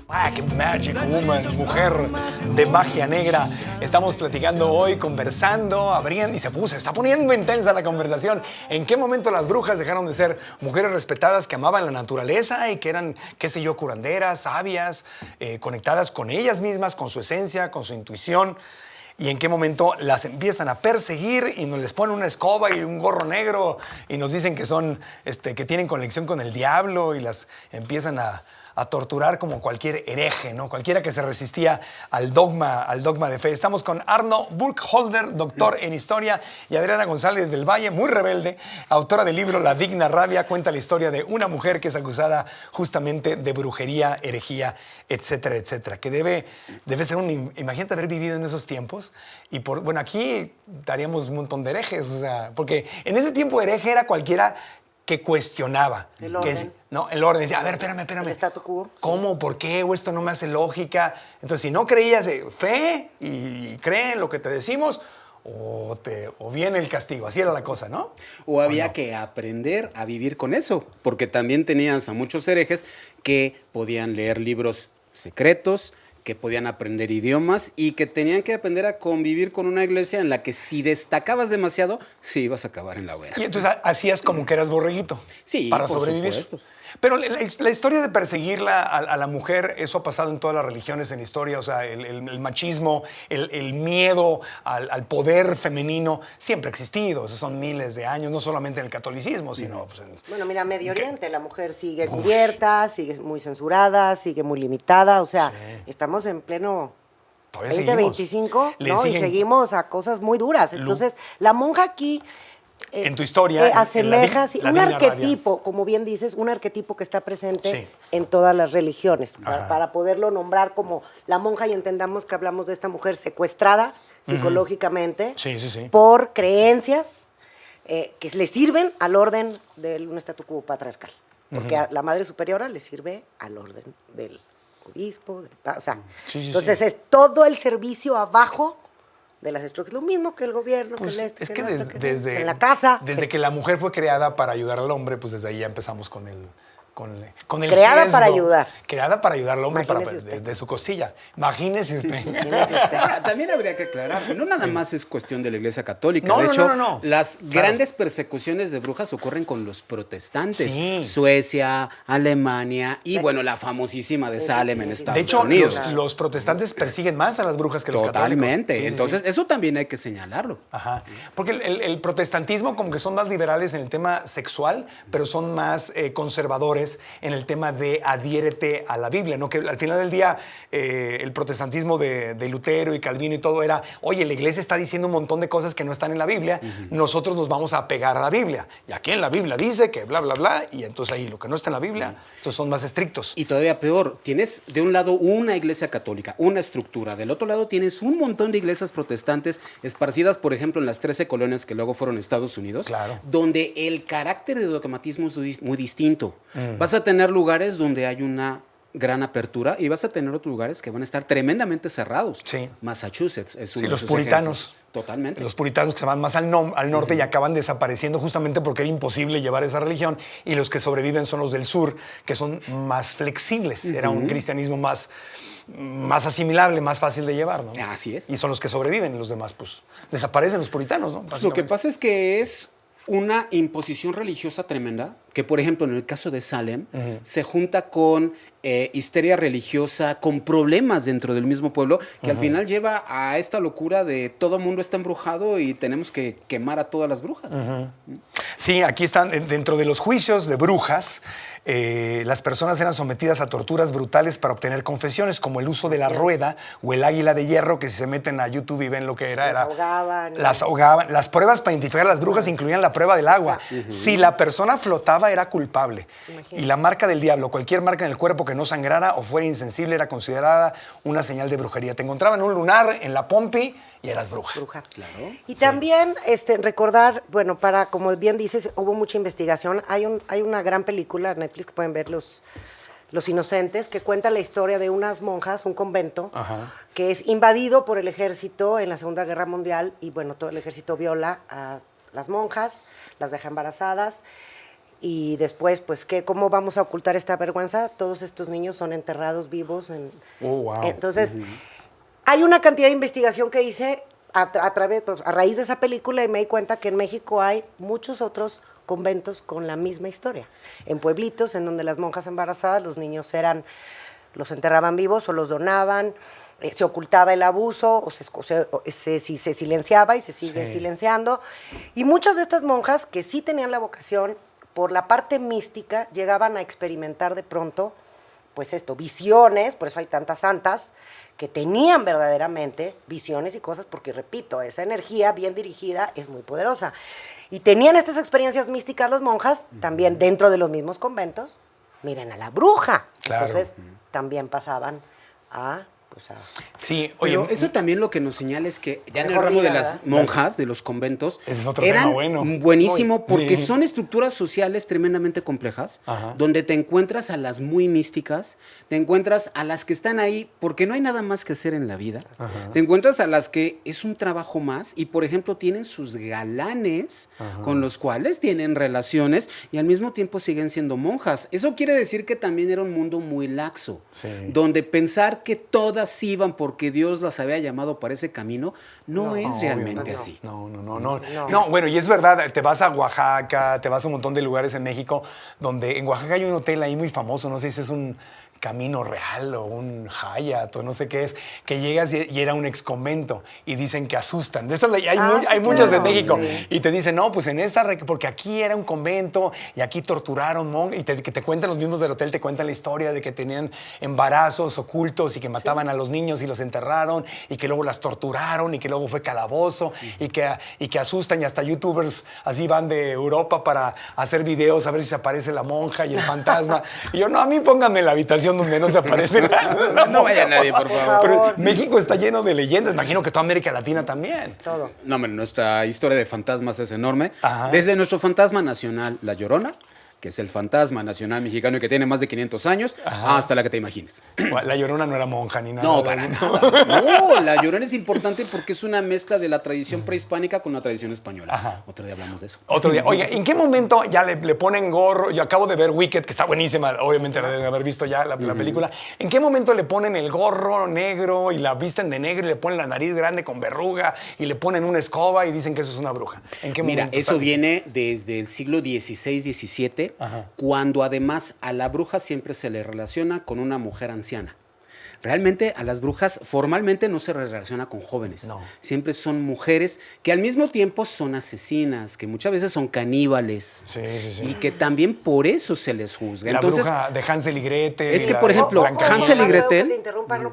Black Magic Woman, mujer de magia negra. Estamos platicando hoy, conversando, abriendo y se está poniendo intensa la conversación. ¿En qué momento las brujas dejaron de ser mujeres respetadas que amaban la naturaleza y que eran, qué sé yo, curanderas, sabias, conectadas con ellas mismas, con su esencia, con su intuición? ¿Y en qué momento las empiezan a perseguir y nos les ponen una escoba y un gorro negro y nos dicen que son, que tienen conexión con el diablo y las empiezan a torturar como cualquier hereje, ¿no? Cualquiera que se resistía al dogma de fe? Estamos con Arno Burkholder, doctor en historia, y Adriana González del Valle, muy rebelde, autora del libro La Digna Rabia. Cuenta la historia de una mujer que es acusada justamente de brujería, herejía, etcétera, etcétera. Que debe ser imagínate haber vivido en esos tiempos. Y bueno, aquí daríamos un montón de herejes, o sea, porque en ese tiempo hereje era cualquiera que cuestionaba. El orden. El orden. Decía, a ver, espérame. El statu quo. ¿Cómo? ¿Por qué? O esto no me hace lógica. Entonces, si no creías fe y cree en lo que te decimos, o viene el castigo. Así era la cosa, ¿no? O había que aprender a vivir con eso, porque también tenías a muchos herejes que podían leer libros secretos, que podían aprender idiomas y que tenían que aprender a convivir con una iglesia en la que si destacabas demasiado, sí ibas a acabar en la hoguera. Y entonces hacías como que eras borreguito. Sí, para por sobrevivir. supuesto. Pero la historia de perseguirla a la mujer, eso ha pasado en todas las religiones en la historia. O sea, el machismo, el miedo al poder femenino siempre ha existido. Esos son miles de años, no solamente en el catolicismo, sino pues, Bueno, mira, Medio Oriente, la mujer sigue cubierta, sigue muy censurada, sigue muy limitada. O sea, estamos en pleno 2025, ¿no? Y seguimos a cosas muy duras. Entonces, la monja aquí en tu historia asemeja un arquetipo, rabia. Como bien dices, un arquetipo que está presente en todas las religiones, para poderlo nombrar como la monja y entendamos que hablamos de esta mujer secuestrada psicológicamente por creencias que le sirven al orden de un statu quo patriarcal, porque a la madre superiora le sirve al orden del obispo, o sea, entonces es todo el servicio abajo de las estructuras, lo mismo que el gobierno, pues que es que desde en la casa. Desde que la mujer fue creada para ayudar al hombre, pues desde ahí ya empezamos con el creada sesgo. Para ayudar. Creada para ayudar al hombre desde su costilla. Imagínese usted. También habría que aclarar, no nada más es cuestión de la Iglesia Católica. No, de hecho, no. Las grandes persecuciones de brujas ocurren con los protestantes. Sí. Suecia, Alemania y, bueno, la famosísima de Salem en Estados Unidos. De hecho, los protestantes persiguen más a las brujas que los católicos. Totalmente. Entonces, eso también hay que señalarlo. Ajá. Porque el protestantismo como que son más liberales en el tema sexual, pero son más conservadores en el tema de adhiérete a la Biblia, ¿no? Que al final del día el protestantismo de Lutero y Calvino y todo era, oye, la iglesia está diciendo un montón de cosas que no están en la Biblia, nosotros nos vamos a apegar a la Biblia. Y aquí en la Biblia dice que bla, bla, bla, y entonces ahí lo que no está en la Biblia, entonces son más estrictos. Y todavía peor, tienes de un lado una iglesia católica, una estructura, del otro lado tienes un montón de iglesias protestantes esparcidas, por ejemplo, en las 13 colonias que luego fueron Estados Unidos, donde el carácter de dogmatismo es muy distinto. Vas a tener lugares donde hay una gran apertura y vas a tener otros lugares que van a estar tremendamente cerrados. Sí. Massachusetts es uno de los sus puritanos. ejemplos. Totalmente. Los puritanos que se van más al norte y acaban desapareciendo justamente porque era imposible llevar esa religión, y los que sobreviven son los del sur, que son más flexibles. Era un cristianismo más asimilable, más fácil de llevar, ¿no? Así es. Y son los que sobreviven, y los demás, pues, desaparecen los puritanos, ¿no? Pues lo que pasa es que es una imposición religiosa tremenda, que por ejemplo en el caso de Salem se junta con histeria religiosa, con problemas dentro del mismo pueblo, que al final lleva a esta locura de todo mundo está embrujado y tenemos que quemar a todas las brujas. Sí, aquí están dentro de los juicios de brujas. Las personas eran sometidas a torturas brutales para obtener confesiones, como el uso de la rueda o el águila de hierro, que si se meten a YouTube y ven lo que era. Las ahogaban. Las pruebas para identificar a las brujas incluían la prueba del agua. Si la persona flotaba, era culpable. Imagínate. Y la marca del diablo, cualquier marca en el cuerpo que no sangrara o fuera insensible, era considerada una señal de brujería. Te encontraban un lunar en la pompi y eras bruja. Claro. Y también recordar, bueno, como bien dices, hubo mucha investigación. Hay una gran película en Netflix que pueden ver, Los Inocentes, que cuenta la historia de unas monjas, un convento, que es invadido por el ejército en la Segunda Guerra Mundial, y bueno, todo el ejército viola a las monjas, las deja embarazadas. Y después, pues, ¿cómo vamos a ocultar esta vergüenza? Todos estos niños son enterrados vivos. Entonces, hay una cantidad de investigación que hice a raíz de esa película y me di cuenta que en México hay muchos otros conventos con la misma historia. En pueblitos en donde las monjas embarazadas, los niños los enterraban vivos o los donaban, se ocultaba el abuso o se silenciaba y se sigue silenciando. Y muchas de estas monjas que sí tenían la vocación por la parte mística, llegaban a experimentar de pronto, pues visiones, por eso hay tantas santas, que tenían verdaderamente visiones y cosas, porque repito, esa energía bien dirigida es muy poderosa. Y tenían estas experiencias místicas las monjas, también dentro de los mismos conventos, miren a la bruja. Claro. Entonces, también pasaban a... Sí, oye, pero eso también lo que nos señala es que ya en el ramo de las monjas, de los conventos, es otro eran buenísimo porque son estructuras sociales tremendamente complejas, donde te encuentras a las muy místicas, te encuentras a las que están ahí porque no hay nada más que hacer en la vida, te encuentras a las que es un trabajo más y, por ejemplo, tienen sus galanes con los cuales tienen relaciones y al mismo tiempo siguen siendo monjas. Eso quiere decir que también era un mundo muy laxo, donde pensar que todas iban porque Dios las había llamado para ese camino, no es realmente así. No, bueno, y es verdad, te vas a Oaxaca, te vas a un montón de lugares en México, donde en Oaxaca hay un hotel ahí muy famoso, no sé si es un Camino Real o un Hyatt o no sé qué es, que llegas y era un exconvento y dicen que asustan. De estas hay muchas en México y te dicen, no, pues en esta, porque aquí era un convento y aquí torturaron y que te cuentan los mismos del hotel, te cuentan la historia de que tenían embarazos ocultos y que mataban a los niños y los enterraron y que luego las torturaron y que luego fue calabozo y que asustan y hasta youtubers así van de Europa para hacer videos a ver si se aparece la monja y el fantasma. Y yo, no, a mí pónganme en la habitación donde no se aparece nada. No vaya nadie, por favor. Pero México está lleno de leyendas. Imagino que toda América Latina también. Todo. No, hombre, nuestra historia de fantasmas es enorme. Desde nuestro fantasma nacional, La Llorona, que es el fantasma nacional mexicano y que tiene más de 500 años, hasta la que te imagines. La Llorona no era monja ni nada. No, para nada. No, La Llorona es importante porque es una mezcla de la tradición prehispánica con la tradición española. Otro día hablamos de eso. Otro día. Oiga, ¿en qué momento ya le ponen gorro? Yo acabo de ver Wicked, que está buenísima, obviamente la deben haber visto ya la película. ¿En qué momento le ponen el gorro negro y la visten de negro y le ponen la nariz grande con verruga y le ponen una escoba y dicen que eso es una bruja? ¿En qué momento? Mira, eso viene desde el siglo XVI, XVII, cuando además a la bruja siempre se le relaciona con una mujer anciana. Realmente a las brujas formalmente no se relaciona con jóvenes. No. Siempre son mujeres que al mismo tiempo son asesinas, que muchas veces son caníbales. Sí. Y que también por eso se les juzga. La bruja de Hansel y Gretel. Es que, por ejemplo, Hansel y Gretel...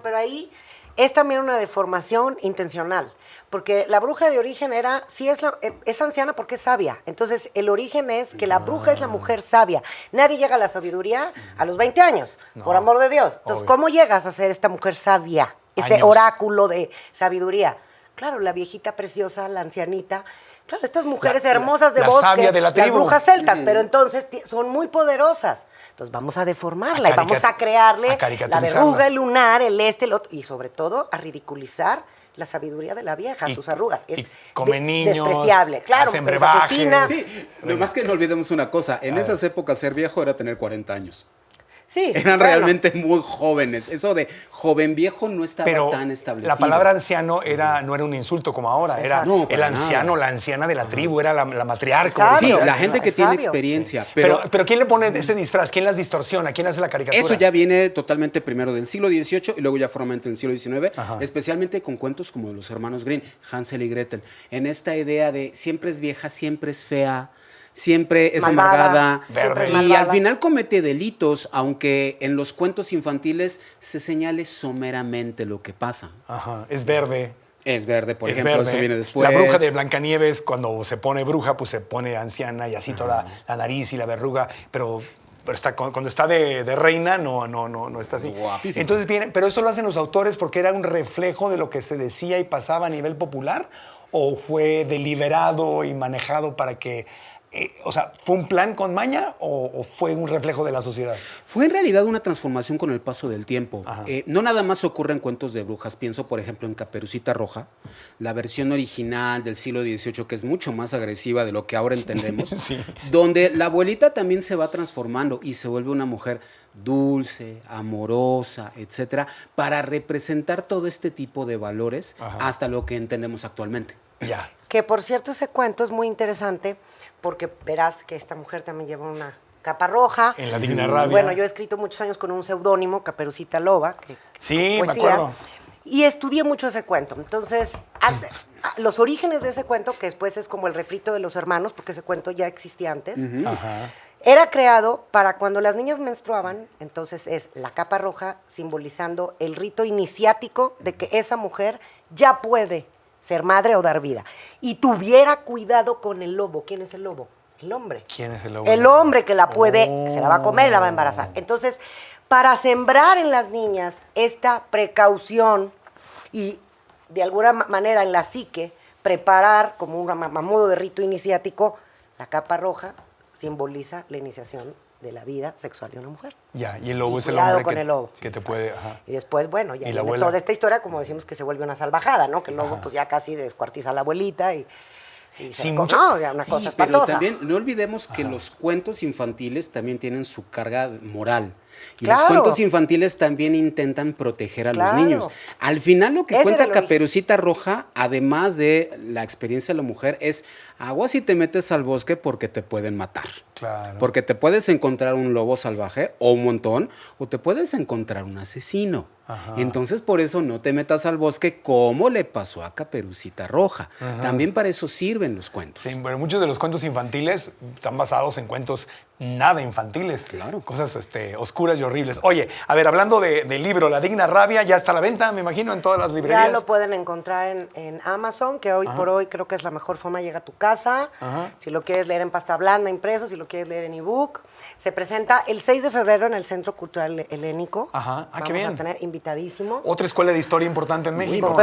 Pero ahí es también una deformación intencional. Porque la bruja de origen es anciana porque es sabia. Entonces, el origen es que la bruja es la mujer sabia. Nadie llega a la sabiduría a los 20 años, por amor de Dios. Entonces, ¿cómo llegas a ser esta mujer sabia? Oráculo de sabiduría. Claro, la viejita preciosa, la ancianita. Claro, estas mujeres hermosas de bosque, las brujas celtas, pero entonces son muy poderosas. Entonces vamos a deformarla y vamos a crearle la verruga, el lunar, el el otro, y sobre todo a ridiculizar la sabiduría de la vieja, sus arrugas. Es come niños, despreciable. Claro, hacen brebajes. Sí, nomás que no olvidemos una cosa. En esas épocas ser viejo era tener 40 años. Sí, eran realmente muy jóvenes. Eso de joven viejo no estaba tan establecido. La palabra anciano no era un insulto como ahora. Era el anciano, la anciana de la tribu, era la matriarca. Sí, la gente que tiene experiencia. Pero ¿quién le pone ese disfraz? ¿Quién las distorsiona? ¿Quién hace la caricatura? Eso ya viene totalmente primero del siglo XVIII y luego ya formalmente del siglo XIX, especialmente con cuentos como de los hermanos Grimm, Hansel y Gretel. En esta idea de siempre es vieja, siempre es fea, siempre es amargada y al final comete delitos, aunque en los cuentos infantiles se señale someramente lo que pasa. Es verde. Es verde, por ejemplo, eso viene después. La bruja de Blancanieves, cuando se pone bruja, pues se pone anciana y así toda la nariz y la verruga, pero cuando está de reina no está así. Guapísimo. Entonces pero eso lo hacen los autores porque era un reflejo de lo que se decía y pasaba a nivel popular, ¿o fue deliberado y manejado para que o sea, ¿fue un plan con maña o fue un reflejo de la sociedad? Fue en realidad una transformación con el paso del tiempo. No nada más ocurre en cuentos de brujas. Pienso, por ejemplo, en Caperucita Roja, la versión original del siglo XVIII, que es mucho más agresiva de lo que ahora entendemos, sí. Donde la abuelita también se va transformando y se vuelve una mujer dulce, amorosa, etcétera, para representar todo este tipo de valores hasta lo que entendemos actualmente. Ya. Que, por cierto, ese cuento es muy interesante porque verás que esta mujer también lleva una capa roja. En La Digna Rabia. Bueno, yo he escrito muchos años con un seudónimo, Caperucita Loba. Sí, me acuerdo. Y estudié mucho ese cuento. Entonces, los orígenes de ese cuento, que después es como el refrito de los hermanos, porque ese cuento ya existía antes, era creado para cuando las niñas menstruaban. Entonces es la capa roja simbolizando el rito iniciático de que esa mujer ya puede ser madre o dar vida. Y tuviera cuidado con el lobo. ¿Quién es el lobo? El hombre. ¿Quién es el lobo? El hombre que la puede, se la va a comer y la va a embarazar. Entonces, para sembrar en las niñas esta precaución y de alguna manera en la psique preparar como un modo de rito iniciático, la capa roja simboliza la iniciación de la vida sexual de una mujer. Ya, y el lobo es el hombre con el lobo. Que te puede... Ajá. Y después, bueno, ya viene toda esta historia, como decimos, que se vuelve una salvajada, ¿no? Que el lobo pues ya casi descuartiza a la abuelita y sí, no, ya una cosa espantosa. Pero también no olvidemos que los cuentos infantiles también tienen su carga moral. Y los cuentos infantiles también intentan proteger a los niños. Al final lo que cuenta Caperucita Roja, además de la experiencia de la mujer, es agua si te metes al bosque porque te pueden matar. Claro. Porque te puedes encontrar un lobo salvaje o un montón, o te puedes encontrar un asesino. Entonces, por eso no te metas al bosque como le pasó a Caperucita Roja. También para eso sirven los cuentos. Sí, pero muchos de los cuentos infantiles están basados en cuentos nada infantiles. Claro. Cosas oscuras y horribles. Oye, a ver, hablando del libro La Digna Rabia, ya está a la venta, me imagino, en todas las librerías. Ya lo pueden encontrar en Amazon, que hoy por hoy creo que es la mejor forma de llegar a tu casa. Si lo quieres leer en pasta blanda, impreso, si lo quieres leer en ebook. Se presenta el 6 de febrero en el Centro Cultural Helénico. Qué bien. Vamos a tener invitadísimos. Otra escuela de historia importante en México. Con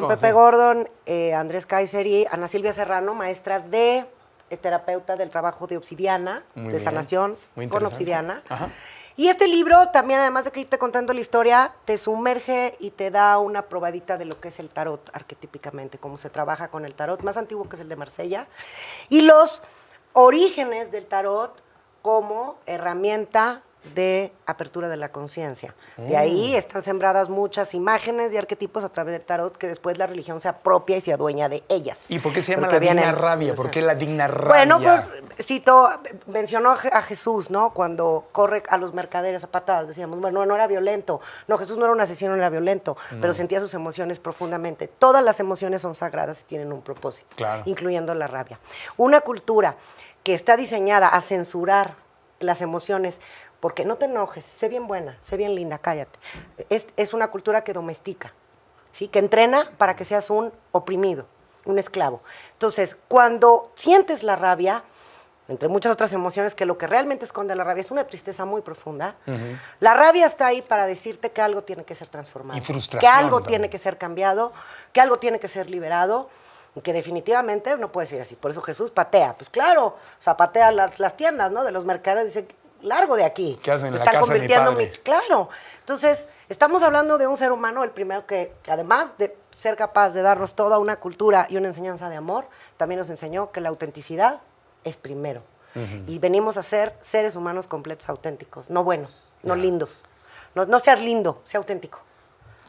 Pepe Gordon, Andrés Kaiser y Ana Silvia Serrano, maestra de terapeuta del trabajo de obsidiana, de sanación con obsidiana. Y este libro también, además de que irte contando la historia, te sumerge y te da una probadita de lo que es el tarot arquetípicamente, cómo se trabaja con el tarot, más antiguo que es el de Marsella, y los orígenes del tarot como herramienta de apertura de la conciencia. De ahí están sembradas muchas imágenes y arquetipos a través del tarot que después la religión se apropia y se adueña de ellas. ¿Y por qué se llama La Digna Rabia? ¿Por qué La Digna Rabia? Bueno, mencionó a Jesús, ¿no? Cuando corre a los mercaderes a patadas, decíamos, bueno, no era violento. No, Jesús no era un asesino, no era violento, pero sentía sus emociones profundamente. Todas las emociones son sagradas y tienen un propósito, incluyendo la rabia. Una cultura que está diseñada a censurar las emociones, porque no te enojes, sé bien buena, sé bien linda, cállate. Es una cultura que domestica, ¿sí? Que entrena para que seas un oprimido, un esclavo. Entonces, cuando sientes la rabia, entre muchas otras emociones, que lo que realmente esconde la rabia es una tristeza muy profunda, la rabia está ahí para decirte que algo tiene que ser transformado, y frustración que algo también tiene que ser cambiado, que algo tiene que ser liberado, que definitivamente no puedes ir así. Por eso Jesús patea. Pues claro, o sea, patea las tiendas, ¿no? De los mercados, dice, largo de aquí. ¿Qué hacen en la están casa de mi padre? Claro. Entonces, estamos hablando de un ser humano, el primero que además de ser capaz de darnos toda una cultura y una enseñanza de amor, también nos enseñó que la autenticidad es primero. Y venimos a ser seres humanos completos, auténticos, no buenos, no lindos. No seas lindo, sea auténtico,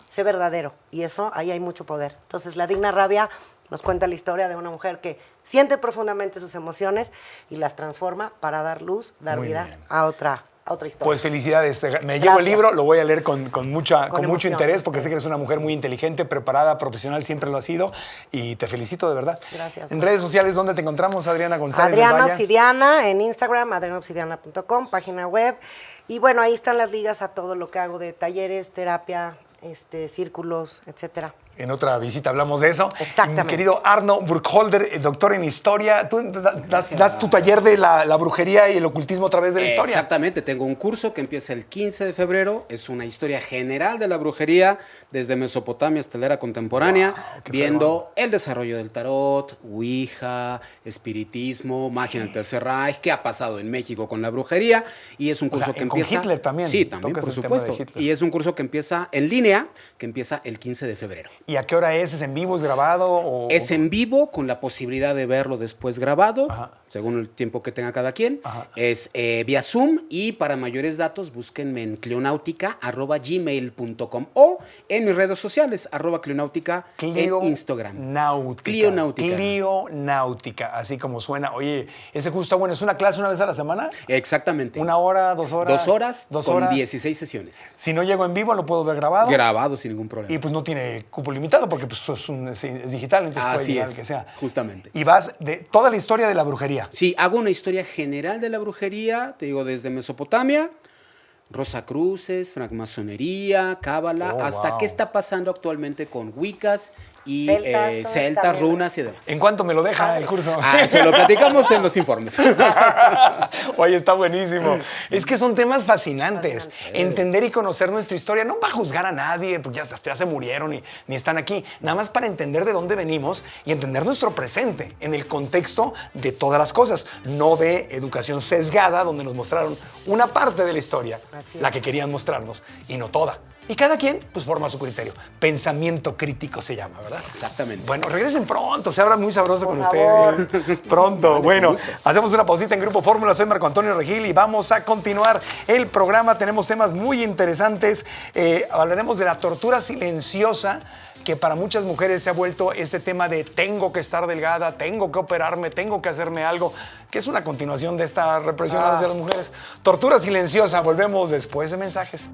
sé verdadero. Y eso, ahí hay mucho poder. Entonces, La Digna Rabia nos cuenta la historia de una mujer que siente profundamente sus emociones y las transforma para dar luz, dar vida a otra historia. Pues felicidades, me llevo el libro, lo voy a leer con mucho interés, porque sé que eres una mujer muy inteligente, preparada, profesional, siempre lo has sido, y te felicito de verdad. Gracias. En redes sociales, ¿dónde te encontramos, Adriana González? Adriana Obsidiana, en Instagram, adrianaobsidiana.com, página web, y bueno, ahí están las ligas a todo lo que hago de talleres, terapia, círculos, etcétera. En otra visita hablamos de eso. Exactamente. Mi querido Arno Burkholder, doctor en historia. Tú das tu taller de la brujería y el ocultismo a través de la historia. Exactamente. Tengo un curso que empieza el 15 de febrero. Es una historia general de la brujería desde Mesopotamia hasta la era contemporánea, viendo el desarrollo del tarot, ouija, espiritismo, magia en el Tercer Reich, qué ha pasado en México con la brujería. Y es un curso que empieza... Con Hitler también. Sí, también, por supuesto. Y es un curso que empieza en línea, que empieza el 15 de febrero. ¿Y a qué hora es? ¿Es en vivo? ¿Es grabado? O... Es en vivo con la posibilidad de verlo después grabado, Ajá. según el tiempo que tenga cada quien. Ajá. Es vía Zoom y para mayores datos búsquenme en clionautica@gmail.com o en mis redes sociales @clionautica en Instagram. Clionáutica, así como suena. Oye, ese curso está bueno. ¿Es una clase una vez a la semana? Exactamente. 1 hora, 2 horas. 2 horas Dos con horas. 16 sesiones. Si no llego en vivo, lo puedo ver grabado. Grabado sin ningún problema. Y pues no tiene cupo limitado porque pues, es digital, entonces puede Así llegar es, al que sea. justamente. Y vas de toda la historia de la brujería. Sí, hago una historia general de la brujería, te digo, desde Mesopotamia, Rosacruces, francmasonería, cábala, hasta wow. qué está pasando actualmente con Wiccas y Celtas, celtas, también. runas y demás. ¿En cuánto me lo deja el curso? Eso lo platicamos en los informes. Oye, está buenísimo. Es que son temas fascinantes. Entender y conocer nuestra historia, no para juzgar a nadie, porque ya se murieron ni están aquí. Nada más para entender de dónde venimos y entender nuestro presente en el contexto de todas las cosas. No de educación sesgada, donde nos mostraron una parte de la historia, la que querían mostrarnos, y no toda. Y cada quien, pues, forma su criterio. Pensamiento crítico se llama, ¿verdad? Exactamente. Bueno, regresen pronto. Se habla muy sabroso con favor. ustedes. Pronto. Vale, Bueno, con gusto. hacemos una pausita en Grupo Fórmula. Soy Marco Antonio Regil y vamos a continuar el programa. Tenemos temas muy interesantes. Hablaremos de la tortura silenciosa, que para muchas mujeres se ha vuelto este tema de tengo que estar delgada, tengo que operarme, tengo que hacerme algo, que es una continuación de esta represión hacia las mujeres. Tortura silenciosa. Volvemos después de mensajes.